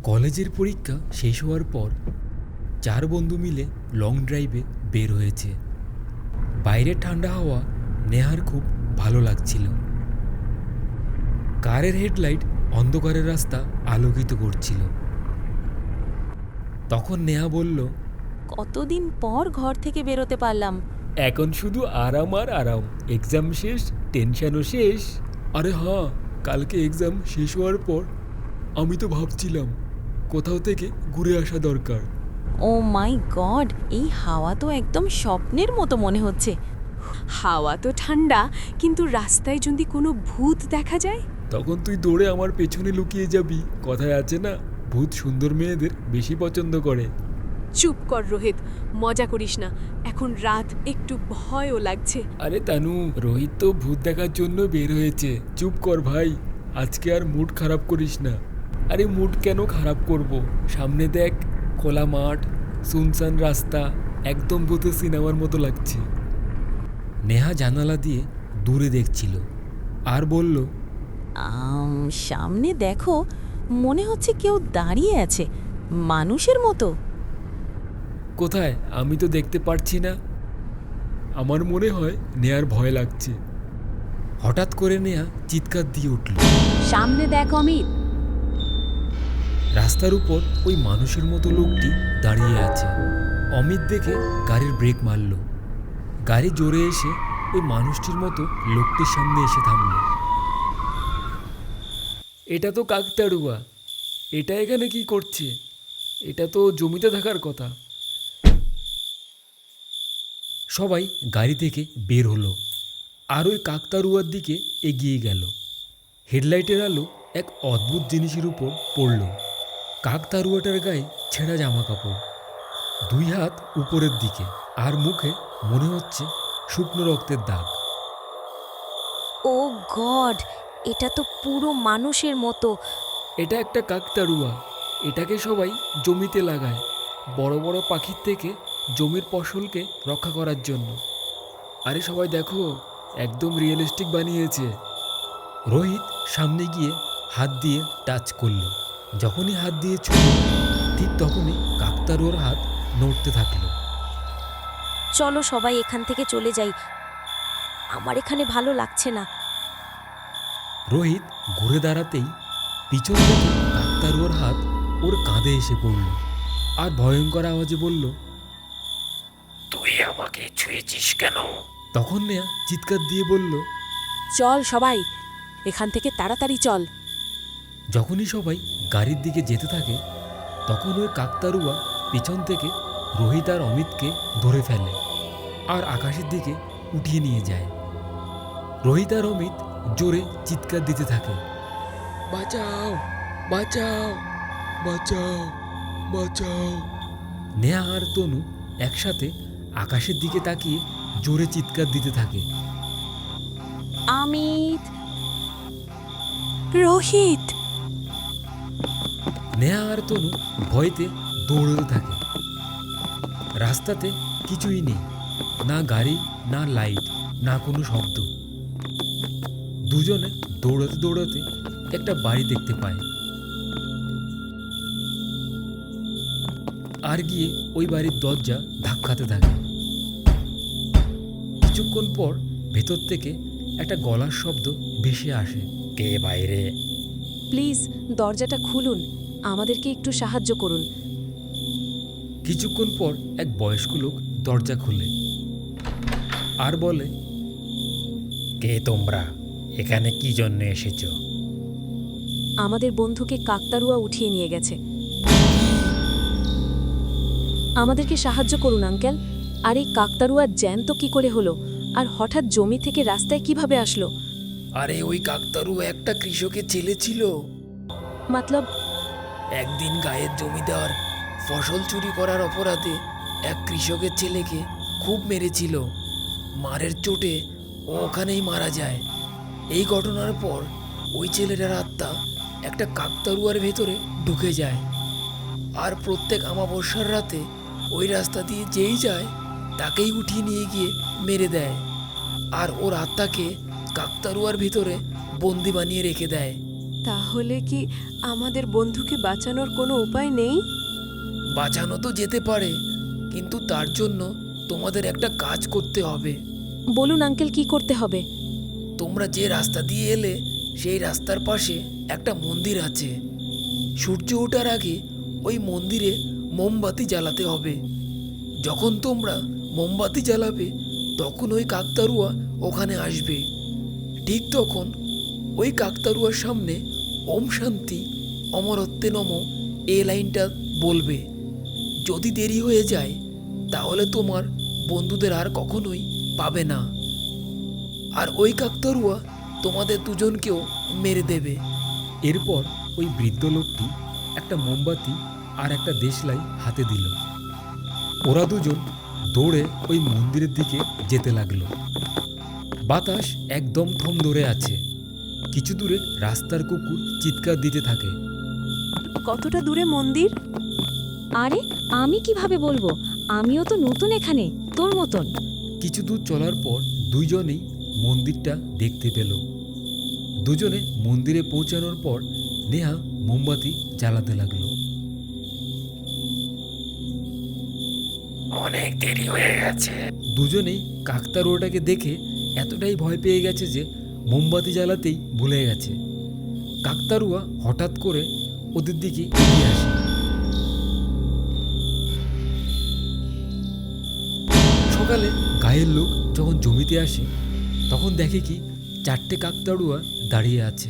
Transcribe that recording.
কলেজের পরীক্ষা শেষ হওয়ার পর 4 বন্ধু মিলে লং ড্রাইভে বের হয়েছে। বাইরে ঠান্ডা হাওয়া নেহার খুব ভালো লাগছিল। কারের হেডলাইট অন্ধকারের রাস্তা আলোকিত করছিল। তখন নেহা বলল, কতদিন পর ঘর থেকে বেরোতে পারলাম। এখন শুধু আরাম আর আরাম। এক্সাম শেষ, টেনশনও শেষ। আরে হ্যাঁ, কালকে এক্সাম শেষ হওয়ার পর আমি তো ভাবছিলাম কোথাও থেকে ঘুরে আসা দরকার। ও মাই গড, এই হাওয়া তো একদম স্বপ্নের মতো মনে হচ্ছে। হাওয়া তো ঠান্ডা, কিন্তু রাস্তায় যদি কোনো ভূত দেখা যায়? তখন তুই দৌড়ে আমার পেছনে লুকিয়ে যাবি। কথায় আছে না, ভূত সুন্দর মেয়েদের বেশি পছন্দ করে। চুপ কর রোহিত, মজা করিস না। এখন রাত, একটু ভয়ও লাগছে। আরে তানু, রোহিত তো ভূত দেখার জন্য বের হয়েছে। চুপ কর ভাই, আজকে আর মুড খারাপ করিস না। আরে মুড কেন খারাপ করব? সামনে দেখ, খোলা মাঠ, সুনসান রাস্তা, একদম ভূতের সিনেমার মতো লাগছে। নেহা জানালা দিয়ে দূরে দেখছিল আর বলল, সামনে দেখো, মনে হচ্ছে কেউ দাঁড়িয়ে আছে মানুষের মতো। কোথায়? আমি তো দেখতে পারছি না। আমার মনে হয় নেহার ভয় লাগছে। হঠাৎ করে নেহা চিৎকার দিয়ে উঠল, সামনে দেখ অমিত। রাস্তার উপর ওই মানুষের মতো লোকটি দাঁড়িয়ে আছে। অমিত দেখে গাড়ির ব্রেক মারল। গাড়ি জোরে এসে ওই মানুষটির মতো লোকটির সামনে এসে থামল। এটা তো কাকতাড়ুয়া। এটা এখানে কি করছে? এটা তো জমিতে থাকার কথা। সবাই গাড়ি থেকে বের হলো আর ওই কাকতাড়ুয়ার দিকে এগিয়ে গেল। হেডলাইটের আলো এক অদ্ভুত জিনিসের উপর পড়ল। কাকতাড়ুয়াটার গায়ে ছেঁড়া জামা কাপড়, 2 হাত উপরের দিকে, আর মুখে মনে হচ্ছে শুকনো রক্তের দাগ। ও গড, এটা তো পুরো মানুষের মতো। এটা একটা কাকতাড়ুয়া। এটাকে সবাই জমিতে লাগায়, বড় বড় পাখির থেকে জমির ফসলকে রক্ষা করার জন্য। আরে সবাই দেখো, একদম রিয়েলিস্টিক বানিয়েছে। রোহিত সামনে গিয়ে হাত দিয়ে টাচ করল। যখনই হাত দিয়ে ছুঁল, ঠিক তখনই কাকতাড়ুয়ার হাত নড়তে থাকলো। চলো সবাই এখান থেকে চলে যাই, আমার এখানে ভালো লাগছে না। রোহিত ঘুরে দাঁড়াতেই পিছন থেকে কাকতাড়ুয়ার হাত ওর কাঁধে এসে পড়ল আর ভয়ঙ্কর আওয়াজে বলল, তুই আমাকে ছুঁয়েছিস কেন? তখন নেয়া চিৎকার দিয়ে বলল, চল সবাই, এখান থেকে তাড়াতাড়ি চল। যখনই সবাই গাড়ির দিকে যেতে থাকে, তখন ওই কাকতাড়ুয়া পিছন থেকে রোহিত আর অমিতকে ধরে ফেলে আর আকাশের দিকে উঠিয়ে নিয়ে যায়। রোহিত আর অমিত জোরে চিৎকার দিতে থাকে, বাঁচাও, বাঁচাও, বাঁচাও, বাঁচাও। নেহা আর তনু একসাথে আকাশের দিকে তাকিয়ে জোরে চিৎকার দিতে থাকে, অমিত, রোহিত। নেহা আর তনু ভয়তে দৌড়তে থাকে। রাস্তাতে কিছুই নেই, না গাড়ি, না লাইট, না কোনো শব্দ। দুজনে দৌড়াতে দৌড়াতে একটা বাড়ি দেখতে পায় আর গিয়ে ওই বাড়ির দরজা ধাক্কাতে থাকে। কিছুক্ষণ পর ভেতর থেকে একটা গলার শব্দ ভেসে আসে, কে বাইরে? প্লিজ দরজাটা খুলুন, আমাদেরকে একটু সাহায্য করুন। কিছুক্ষণ পর এক বয়স্ক লোক দরজা খুলে আর বলে, কে তোমরা? এখানে কি জন্য এসেছ? আমাদের বন্ধুকে কাকতাড়ুয়া উঠিয়ে নিয়ে গেছে, আমাদেরকে সাহায্য করুন আঙ্কেল। আর এই কাকতাড়ুয়া জ্যান্ত কি করে হলো, আর হঠাৎ জমি থেকে রাস্তায় কিভাবে আসলো? আরে ওই কাকতাড়ুয়া একটা কৃষকের ছেলে ছিল। মতলব? একদিন গায়ের জমিদার ফসল চুরি করার অপরাধে এক কৃষকের ছেলেকে খুব মেরেছিল। মারের চোটে ও ওখানেই মারা যায়। এই ঘটনার পর ওই ছেলেটার আত্মা একটা কাকতাড়ুয়ার ভেতরে ঢুকে যায় আর প্রত্যেক অমাবস্যার রাতে ওই রাস্তা দিয়ে যেই যায় তাকেই উঠিয়ে নিয়ে গিয়ে মেরে দেয় আর ওর আত্মাকে কাকতাড়ুয়ার ভিতরে বন্দি বানিয়ে রেখে দেয়। তাহলে কি আমাদের বন্ধুকে বাঁচানোর কোনো উপায় নেই? বাঁচানো তো যেতে পারে, কিন্তু তার জন্য তোমাদের একটা কাজ করতে হবে। বলুন আঙ্কেল, কি করতে হবে? তোমরা যে রাস্তা দিয়ে এলে সেই রাস্তার পাশে একটা মন্দির আছে। সূর্য ওঠার আগে ওই মন্দিরে মোমবাতি জ্বালাতে হবে। যখন তোমরা মোমবাতি জ্বালাবে তখন ওই কাকতাড়ুয়া ওখানে আসবে। ঠিক তখন ওই কাকতাড়ুয়ার সামনে ওম শান্তি অমরত্বে নম এই লাইনটা বলবে। যদি দেরি হয়ে যায় তাহলে তোমার বন্ধুদের আর কখনোই পাবে না, আর ওই কাকতাড়ুয়া তোমাদের দুজনকেও মেরে দেবে। এরপর ওই বৃদ্ধ লোকটি একটা মোমবাতি আর একটা দেশলাই হাতে দিল। ওরা দুজন দৌড়ে ওই মন্দিরের দিকে যেতে লাগলো। বাতাস একদম থম ধরে আছে। কিছু দূরে রাস্তার কুকুর চিৎকার দিতে থাকে। কতটা দূরে মন্দির? আরে আমি কিভাবে বলবো, আমিও তো নতুন এখানে, তোর মতন। কিছু দূর চলার পর দুইজনেই মন্দিরটা দেখতে পেল। দুজনে মন্দিরে পৌঁছানোর পর নেহা মোমবাতি জ্বালাতে লাগলো। অনেক দেরি হয়ে গেছে। দুজনেই কাকতাড়ুয়াটাকে দেখে এতটাই ভয় পেয়ে গেছে যে মোমবাতি জ্বালাতেই ভুলে গেছে। কাকতাড়ুয়া হঠাৎ করে ওদের দিকে এগিয়ে আসে। সকালে গায়ের লোক যখন জমিতে আসে তখন দেখে কি 4টে কাকতাড়ুয়া দাঁড়িয়ে আছে।